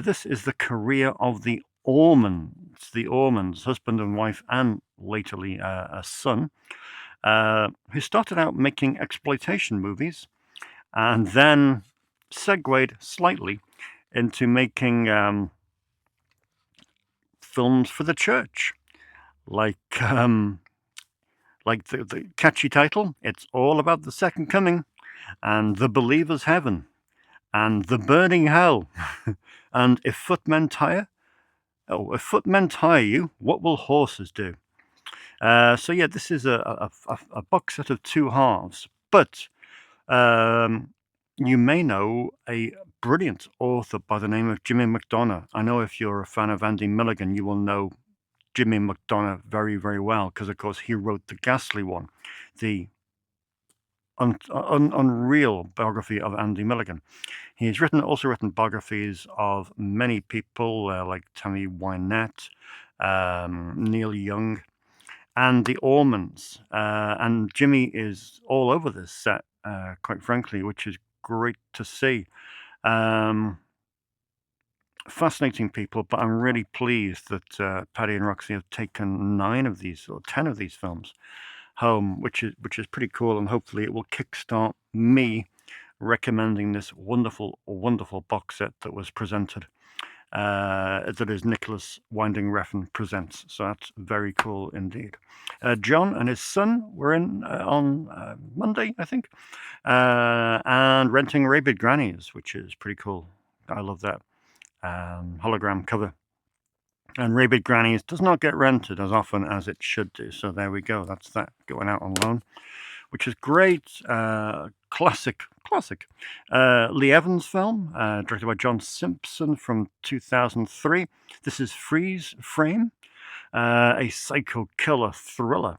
This is the career of the Ormans, husband and wife, and latterly a son, who started out making exploitation movies and then segued slightly into making films for the church, like the catchy title. It's all about the second coming and the believer's heaven and the burning hell. And if footmen tire, if footmen tire you, what will horses do? So yeah, this is a box set of two halves, but um, you may know a brilliant author by the name of Jimmy McDonough. I know if you're a fan of Andy Milligan, you will know Jimmy McDonough very, very well, because of course he wrote the ghastly one, the unreal biography of Andy Milligan. He's also written biographies of many people like Tammy Wynette, Neil Young, and the Ormonds. And Jimmy is all over this set, quite frankly, which is great to see. Fascinating people, but I'm really pleased that Paddy and Roxy have taken 9 of these or 10 of these films home, which is pretty cool, and hopefully it will kickstart me recommending this wonderful, wonderful box set that was presented. That is Nicholas Winding Refn Presents. So that's very cool indeed. John and his son were in on Monday, I think, and renting Rabid Grannies, which is pretty cool. I love that hologram cover. And Rabid Grannies does not get rented as often as it should do. So there we go. That's that going out on loan, which is great. Classic. Lee Evans film, directed by John Simpson from 2003. This is Freeze Frame, a psycho killer thriller.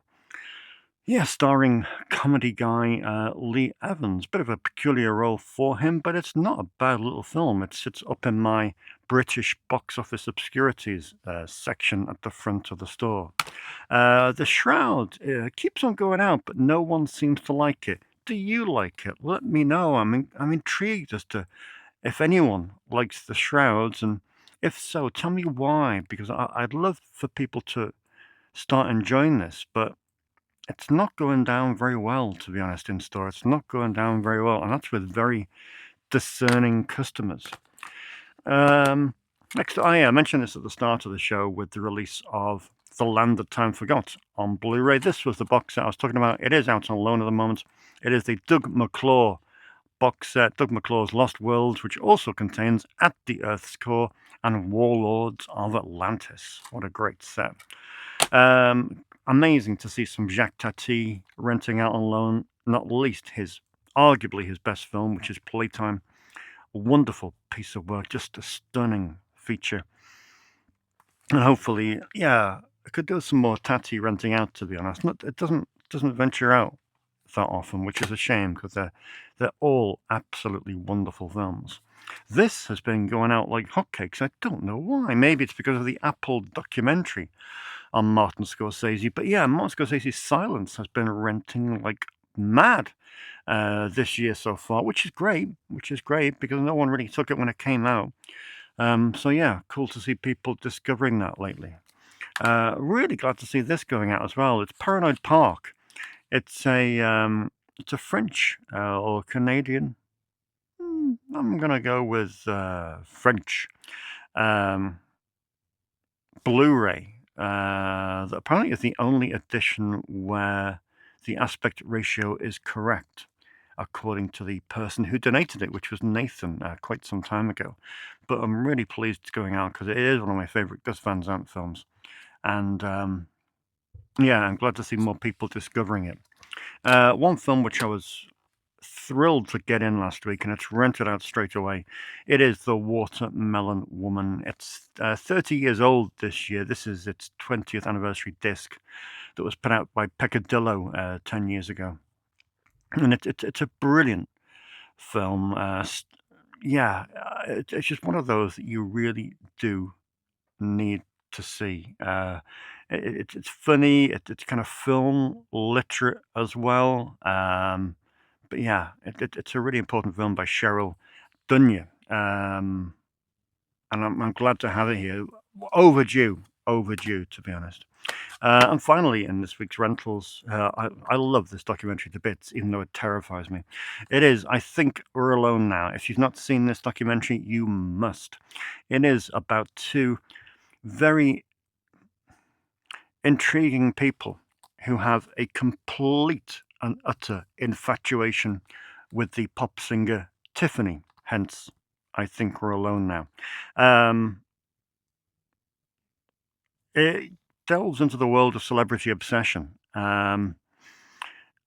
Yeah, starring comedy guy Lee Evans. Bit of a peculiar role for him, but it's not a bad little film. It sits up in my British box office obscurities section at the front of the store. The Shroud keeps on going out, but no one seems to like it. Do you like it? Let me know. I'm intrigued as to if anyone likes The Shrouds, and if so, tell me why, because I'd love for people to start enjoying this, but it's not going down very well, to be honest, in store. It's not going down very well, and that's with very discerning customers. Next, I mentioned this at the start of the show with the release of The Land That Time Forgot on Blu-ray. This was the box set I was talking about. It is out on loan at the moment. It is the Doug McClure box set, Doug McClure's Lost Worlds, which also contains At the Earth's Core and Warlords of Atlantis. What a great set. Amazing to see some Jacques Tati renting out on loan, not least arguably his best film, which is Playtime. A wonderful piece of work, just a stunning feature. And hopefully, yeah, I could do some more Tati renting out, to be honest. It doesn't venture out that often, which is a shame, because they're all absolutely wonderful films. This has been going out like hotcakes. I don't know why. Maybe it's because of the Apple documentary on Martin Scorsese. But yeah, Martin Scorsese's Silence has been renting like mad this year so far, which is great. Because no one really took it when it came out. So yeah, cool to see people discovering that lately. Really glad to see this going out as well. It's Paranoid Park. It's a French or Canadian. I'm gonna go with French Blu-ray. That apparently is the only edition where the aspect ratio is correct, according to the person who donated it, which was Nathan quite some time ago. But I'm really pleased it's going out, because it is one of my favorite Gus Van Sant films. And yeah, I'm glad to see more people discovering it. One film which I was thrilled to get in last week, and it's rented out straight away. It is The Watermelon Woman. It's 30 years old this year. This is its 20th anniversary disc that was put out by Peccadillo 10 years ago. And it's a brilliant film. It's just one of those that you really do need to see. It's funny. It's kind of film literate as well. But yeah, it's a really important film by Cheryl Dunye. And I'm glad to have it here. Overdue. overdue, to be honest. And finally, in this week's rentals, I love this documentary to bits, even though it terrifies me. It is, I think, We're Alone Now. If you've not seen this documentary, you must. It is about two very intriguing people who have a complete and utter infatuation with the pop singer Tiffany. Hence, I think We're Alone Now. It delves into the world of celebrity obsession, and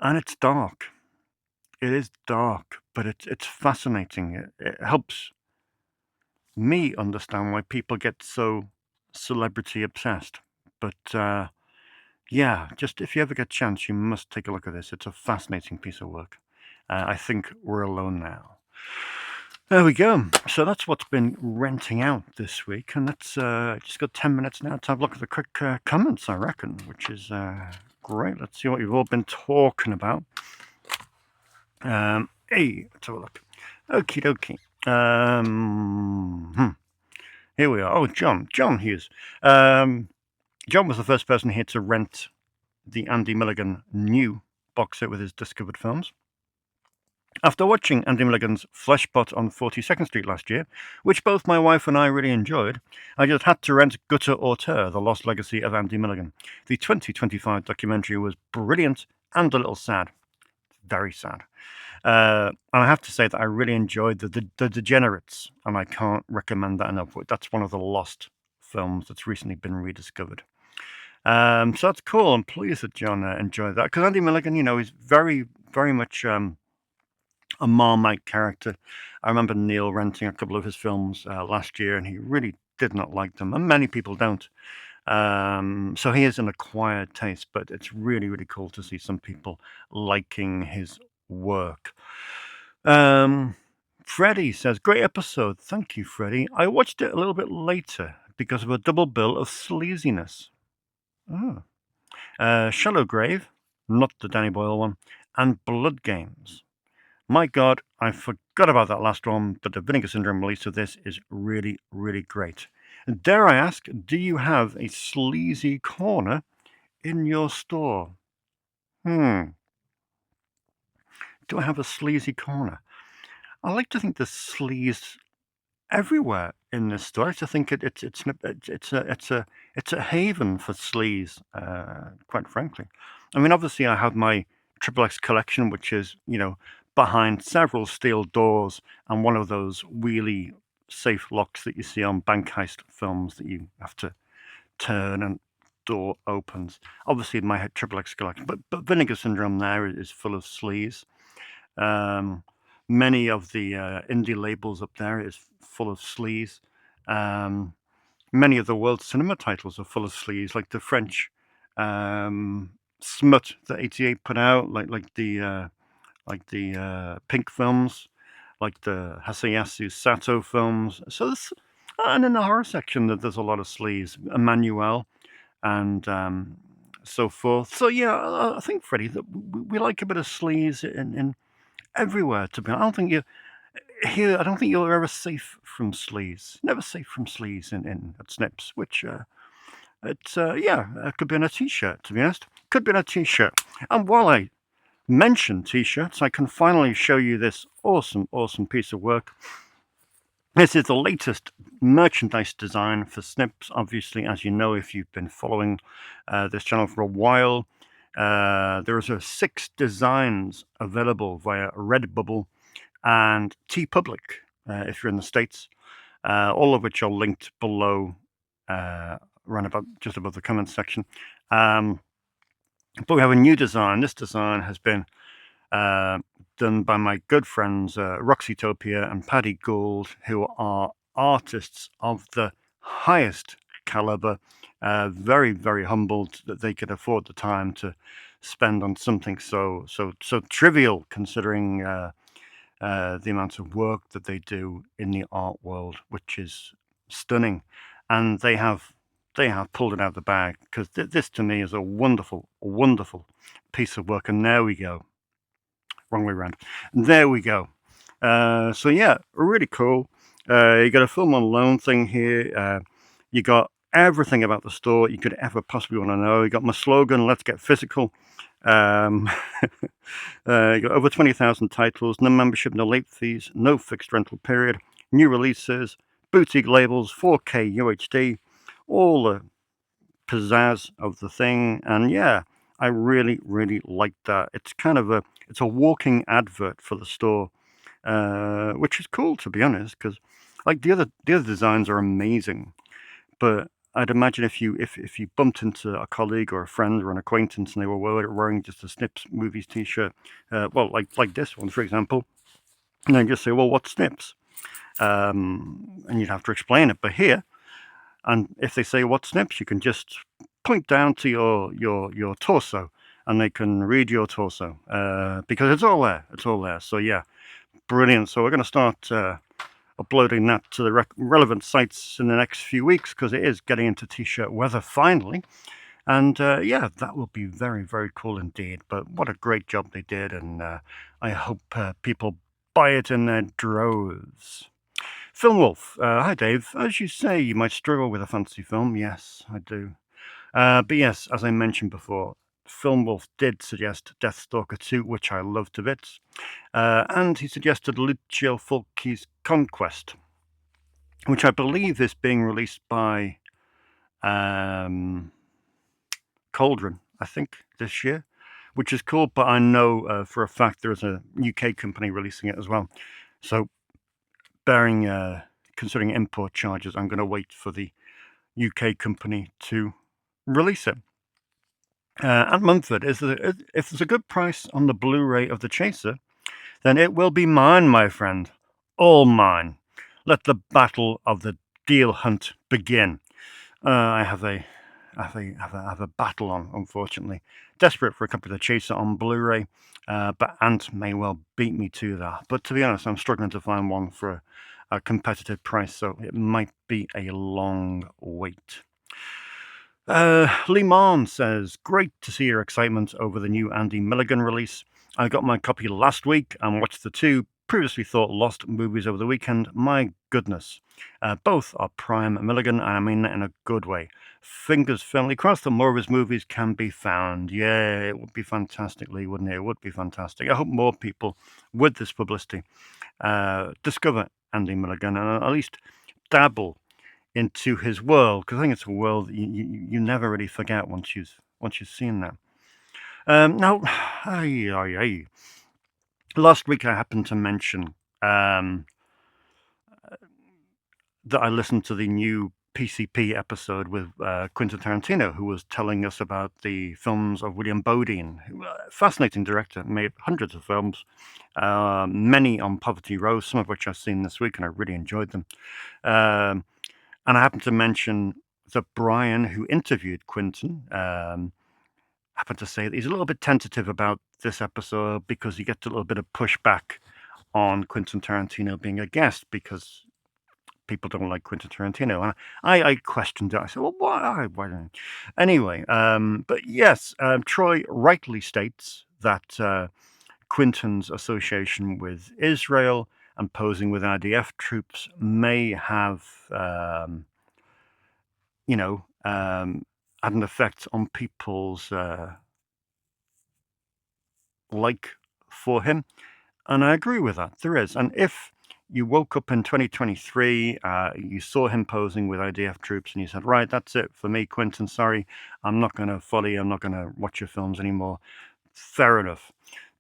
it's dark. It is dark, but it's fascinating. It helps me understand why people get so celebrity obsessed. But yeah, just if you ever get a chance, you must take a look at this. It's a fascinating piece of work. I think We're Alone Now. There we go. So that's what's been renting out this week, and that's just got 10 minutes now to have a look at the quick comments, I reckon, which is great. Let's see what you've all been talking about. Hey, let's have a look. Okie dokie. Here we are. Oh, John. John Hughes. John was the first person here to rent the Andy Milligan new box set with his discovered films. After watching Andy Milligan's Fleshpot on 42nd Street last year, which both my wife and I really enjoyed, I just had to rent Gutter Auteur, The Lost Legacy of Andy Milligan. The 2025 documentary was brilliant and a little sad. Very sad. And I have to say that I really enjoyed the Degenerates, and I can't recommend that enough. That's one of the lost films that's recently been rediscovered. So that's cool. I'm pleased that John enjoyed that, because Andy Milligan, is very, very much a Marmite character. I remember Neil renting a couple of his films last year, and he really did not like them, and many people don't. So he is an acquired taste, but it's really, really cool to see some people liking his work. Freddie says, great episode. Thank you, Freddie. I watched it a little bit later because of a double bill of sleaziness. Shallow Grave, not the Danny Boyle one, and Blood Games. My God, I forgot about that last one, but the Vinegar Syndrome release of this is really, really great. Dare I ask, do you have a sleazy corner in your store? Do I have a sleazy corner? I like to think there's sleaze everywhere in this store. I like to think it's a haven for sleaze, quite frankly. I mean, obviously, I have my XXX collection, which is, behind several steel doors and one of those wheelie safe locks that you see on bank heist films that you have to turn and door opens. Obviously, my XXX collection, but Vinegar Syndrome there is full of sleaze. Many of the indie labels up there is full of sleaze. Many of the world cinema titles are full of sleaze, like the French smut that 88 put out, like the Pink films, like the Hasayasu Sato films. So this, and in the horror section, there's a lot of sleaze, Emmanuel, and so forth. So yeah, I think, Freddie, that we like a bit of sleaze in everywhere. To be honest, I don't think you're ever safe from sleaze. Never safe from sleaze in at Snips, which it could be on a t-shirt. To be honest, could be on a t-shirt. And while I mention t-shirts, I can finally show you this awesome piece of work. This is the latest merchandise design for Snips. Obviously, as you know, if you've been following this channel for a while, there are 6 designs available via Redbubble and TeePublic, if you're in the States, all of which are linked below, around about just above the comments section. But we have a new design. This design has been done by my good friends Roxytopia and Paddy Gould, who are artists of the highest caliber. Very, very humbled that they could afford the time to spend on something so trivial, considering the amount of work that they do in the art world, which is stunning. And they have pulled it out of the bag, because this to me is a wonderful piece of work. And there we go. Wrong way around. There we go. So yeah, really cool. You got a film on loan thing here. You got everything about the store you could ever possibly want to know. You got my slogan, "Let's get physical." Um, you got over 20,000 titles, no membership, no late fees, no fixed rental period, new releases, boutique labels, 4K UHD, all the pizzazz of the thing. And yeah, I really, really like that. It's kind of it's a walking advert for the store, which is cool, to be honest, because like the other designs are amazing. But I'd imagine if you bumped into a colleague or a friend or an acquaintance and they were wearing just a Snips Movies T-shirt, well, like this one, for example, and then just say, "Well, what's Snips?" And you'd have to explain it. But here, and if they say what's Snips, you can just point down to your torso, and they can read your torso because it's all there. It's all there. So yeah, brilliant. So we're going to start uploading that to the relevant sites in the next few weeks because it is getting into t-shirt weather finally. And yeah, that will be very, very cool indeed. But what a great job they did, and I hope people buy it in their droves. Film Wolf, hi Dave. As you say, you might struggle with a fantasy film. Yes, I do. But yes, as I mentioned before, Film Wolf did suggest Deathstalker 2, which I loved to bits. And he suggested Lucio Fulci's Conquest, which I believe is being released by Cauldron, I think, this year, which is cool. But I know for a fact there's a UK company releasing it as well. So, considering import charges, I'm going to wait for the UK company to release it. And Mumford, if there's a good price on the Blu-ray of The Chaser, then it will be mine, my friend. All mine. Let the battle of the deal hunt begin. I have a battle on, unfortunately. Desperate for a copy of The Chaser on Blu-ray, but Ant may well beat me to that. But to be honest, I'm struggling to find one for a competitive price, so it might be a long wait. Lee Marn says, great to see your excitement over the new Andy Milligan release. I got my copy last week and watched the two previously thought lost movies over the weekend. My goodness. Both are prime Milligan, and I mean that in a good way. Fingers firmly crossed that more of his movies can be found. Yeah, it would be fantastic, Lee, wouldn't it? It would be fantastic. I hope more people with this publicity discover Andy Milligan and at least dabble into his world, because I think it's a world that you never really forget once you've seen that. Now, last week I happened to mention that I listened to the new PCP episode with Quentin Tarantino, who was telling us about the films of William Bodine, fascinating director, made hundreds of films, many on Poverty Row, some of which I've seen this week, and I really enjoyed them. And I happened to mention that Brian, who interviewed Quentin, happened to say that he's a little bit tentative about this episode because he gets a little bit of pushback on Quentin Tarantino being a guest because people don't like Quentin Tarantino. And I questioned it. I said, well, why don't? Anyway, but yes, Troy rightly states that Quentin's association with Israel and posing with IDF troops may have, had an effect on people's like for him. And I agree with that. There is. And if you woke up in 2023, you saw him posing with IDF troops, and you said, right, that's it for me, Quentin. Sorry, I'm not going to follow you. I'm not going to watch your films anymore. Fair enough.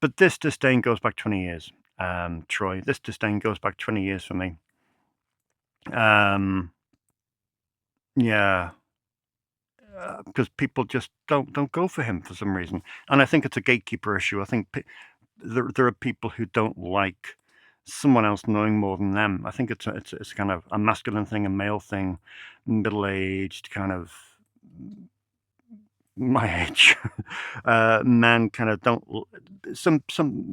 But this disdain goes back 20 years, Troy. This disdain goes back 20 years for me. Yeah, because people just don't go for him for some reason, and I think it's a gatekeeper issue. I think there are people who don't like someone else knowing more than them. I think it's kind of a masculine thing, a male thing, middle-aged kind of my age. Men kind of don't. Some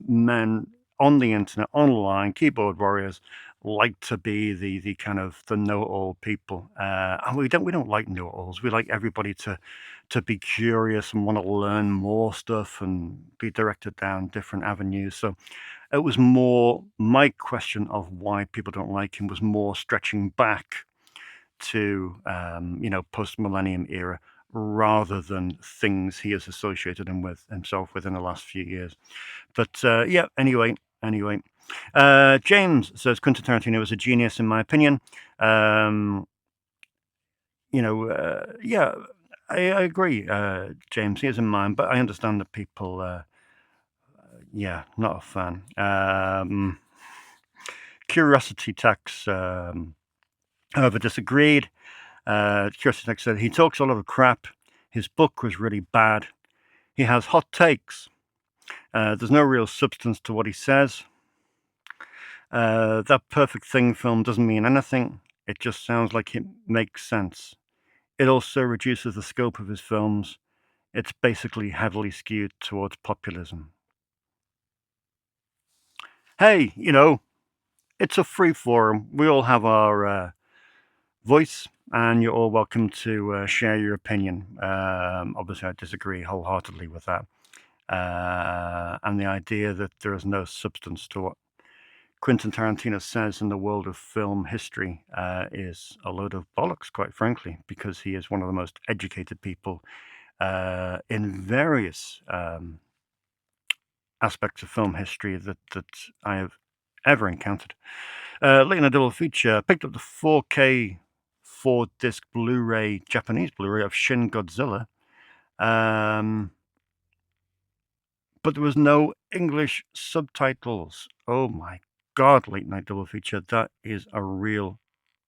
men on the internet, online, keyboard warriors, like to be the kind of the know-it-all people, and we don't like know-it-alls. We like everybody to be curious and want to learn more stuff and be directed down different avenues. So it was more my question of why people don't like him was more stretching back to, post-millennium era rather than things he has associated himself with in the last few years. But anyway. James says Quentin Tarantino was a genius, in my opinion. I agree, James. He is in mine, but I understand that people, not a fan. Curiosity Tax, however, disagreed. Curiosity Tax said he talks a lot of crap. His book was really bad. He has hot takes. There's no real substance to what he says. That Perfect Thing film doesn't mean anything. It just sounds like it makes sense. It also reduces the scope of his films. It's basically heavily skewed towards populism. Hey, it's a free forum. We all have our voice, and you're all welcome to share your opinion. Obviously, I disagree wholeheartedly with that. And the idea that there is no substance to what Quentin Tarantino says in the world of film history is a load of bollocks, quite frankly, because he is one of the most educated people in various aspects of film history that I have ever encountered. Late in a double feature, picked up the 4K 4-disc Blu-ray, Japanese Blu-ray of Shin Godzilla. But there was no English subtitles. Oh my God, late night double feature. That is a real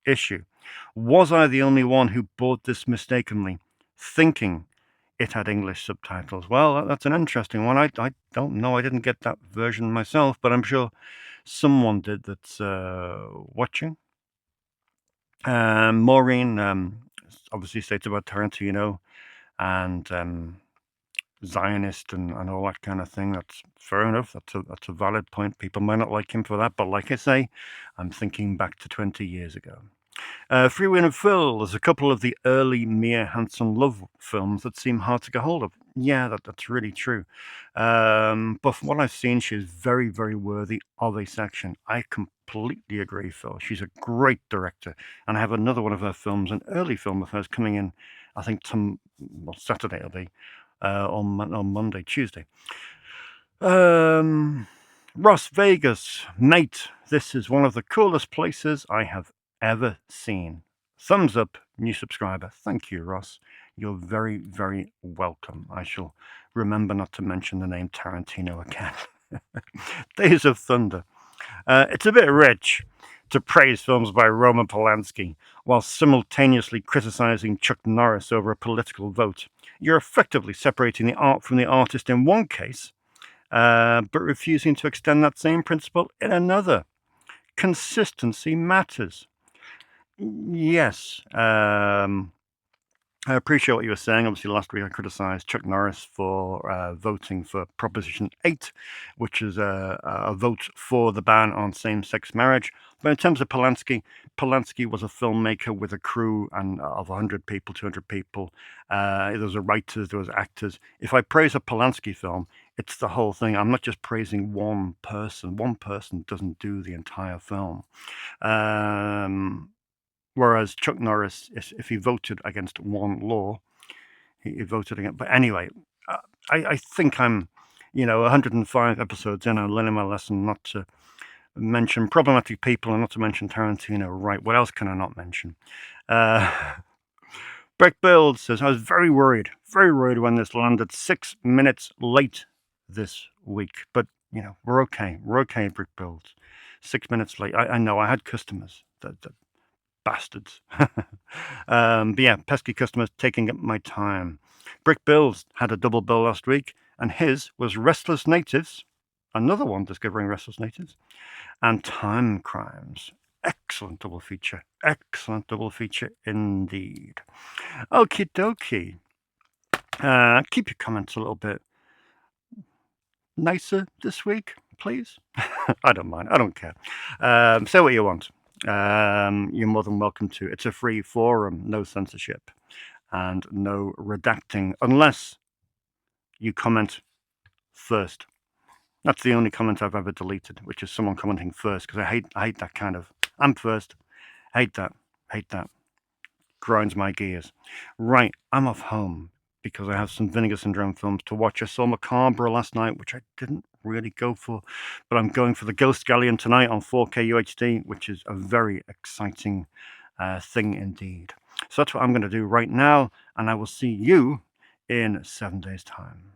issue. Was I the only one who bought this mistakenly, thinking it had English subtitles? Well, that's an interesting one. I don't know. I didn't get that version myself, but I'm sure someone did that's watching. Maureen obviously states about Tarantino and Zionist and all that kind of thing. That's fair enough. That's a valid point. People might not like him for that, but like I say, I'm thinking back to 20 years ago. Free Win and Phil, there's a couple of the early Mia Hansen-Love films that seem hard to get hold of. Yeah, that's really true. But from what I've seen, she's very, very worthy of a section. I completely agree, Phil. She's a great director. And I have another one of her films, an early film of hers, coming in, I think, Saturday it'll be, on Monday, Tuesday. Ross Vegas, mate, this is one of the coolest places I have ever seen. Thumbs up, new subscriber. Thank you, Ross. You're very, very welcome. I shall remember not to mention the name Tarantino again. Days of Thunder. It's a bit rich to praise films by Roman Polanski while simultaneously criticizing Chuck Norris over a political vote. You're effectively separating the art from the artist in one case, but refusing to extend that same principle in another. Consistency matters. Yes. I appreciate what you were saying. Obviously, last week I criticised Chuck Norris for voting for Proposition 8, which is a vote for the ban on same-sex marriage. But in terms of Polanski was a filmmaker with a crew of 100 people, 200 people. There was writers, there was actors. If I praise a Polanski film, it's the whole thing. I'm not just praising one person. One person doesn't do the entire film. Whereas Chuck Norris, if he voted against one law, he voted against. But anyway, I think I'm, 105 episodes in, I'm learning my lesson not to mention problematic people and not to mention Tarantino. Right, what else can I not mention? Breck Build says, I was very worried when this landed 6 minutes late this week. But, we're okay. We're okay, Brick Build. 6 minutes late. I know, I had customers that bastards. But yeah, pesky customers taking up my time. Brick Bills had a double bill last week, and his was Restless Natives, another one discovering Restless Natives, and Time Crimes. Excellent double feature. Excellent double feature indeed. Okie dokie. Keep your comments a little bit nicer this week, please. I don't mind. I don't care. Say what you want. You're more than welcome to. It's a free forum, no censorship, and no redacting, unless you comment first. That's the only comment I've ever deleted, which is someone commenting first, because I hate that kind of, I'm first. Hate that. grinds my gears. Right, I'm off home because I have some Vinegar Syndrome films to watch. I saw Macabre last night, which I didn't really go for, but I'm going for the Ghost Galleon tonight on 4K UHD, which is a very exciting thing indeed. So that's what I'm going to do right now, and I will see you in 7 days' time.